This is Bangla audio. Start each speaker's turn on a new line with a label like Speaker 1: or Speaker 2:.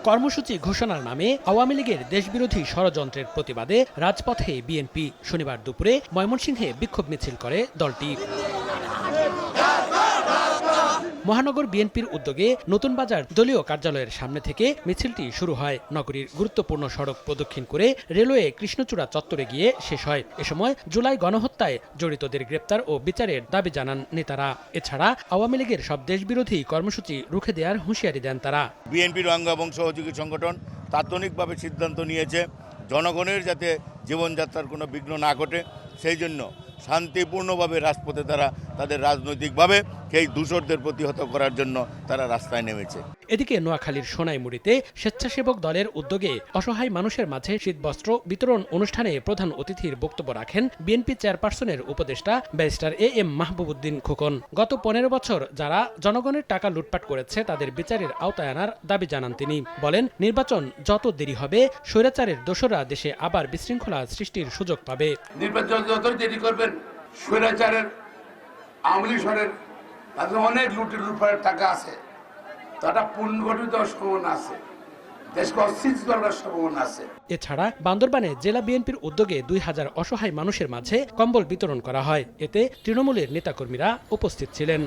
Speaker 1: কর্মসূচি ঘোষণার নামে আওয়ামী লীগের দেশবিরোধী ষড়যন্ত্রের প্রতিবাদে রাজপথে বিএনপি। শনিবার দুপুরে ময়মনসিংহে বিক্ষোভ মিছিল করে দলটি। মহানগর বিএনপির উদ্যোগে নতুন বাজার দলীয় কার্যালয়ের সামনে থেকে মিছিলটি শুরু হয়। নগরীর গুরুত্বপূর্ণ সড়ক প্রদক্ষিণ করে রেলওয়ে কৃষ্ণচূড়া চত্বরে গিয়ে শেষ হয়। এ সময় জুলাই গণহত্যায় জড়িতদের গ্রেপ্তার ও বিচারের দাবি জানান নেতারা। এছাড়া আওয়ামী লীগের সব দেশবিরোধী কর্মসূচি রুখে দেওয়ার হুঁশিয়ারি দেন তারা।
Speaker 2: বিএনপির অঙ্গ এবং সহযোগী সংগঠন তাৎক্ষণিকভাবে সিদ্ধান্ত নিয়েছে জনগণের যাতে জীবনযাত্রার কোনো বিঘ্ন না ঘটে, সেই জন্য শান্তিপূর্ণভাবে রাজপথে তারা তাদের রাজনৈতিকভাবে সেই দূষরদের প্রতিহত করার জন্য তারা রাস্তায় নেমেছে।
Speaker 1: এদিকে নোয়াখালীর সোনাইমুড়িতে স্বেচ্ছাসেবক দলের উদ্যোগে অসহায় মানুষের মাঝে শীতবস্ত্র বিতরণ অনুষ্ঠানে প্রধান অতিথির বক্তব্য রাখেন বিএনপি চেয়ারপারসনের উপদেষ্টা ব্যারিস্টার এ.এম. মাহবুবউদ্দিন খোকন। গত 15 বছর যারা জনগণের টাকা লুটপাট করেছে তাদের বিচারের আওতায় আনার দাবি জানান তিনি। বলেন, নির্বাচন যত দেরি হবে স্বৈরাচারের দোসররা দেশে আবার বিশৃঙ্খলা সৃষ্টির সুযোগ পাবে।
Speaker 3: নির্বাচন যত দেরি করবেন স্বৈরাচারের আওয়ামী লীগ তাদের অনেক লুটপাটের টাকা আছে, তারা পুনর্গঠিত সম্ভাবনা আছে, দেশকে অস্থিতিশীল করার সম্ভাবনা আছে।
Speaker 1: এছাড়া বান্দরবানে জেলা বিএনপির উদ্যোগে 2000 অসহায় মানুষের মাঝে কম্বল বিতরণ করা হয়। এতে তৃণমূলের নেতাকর্মীরা উপস্থিত ছিলেন।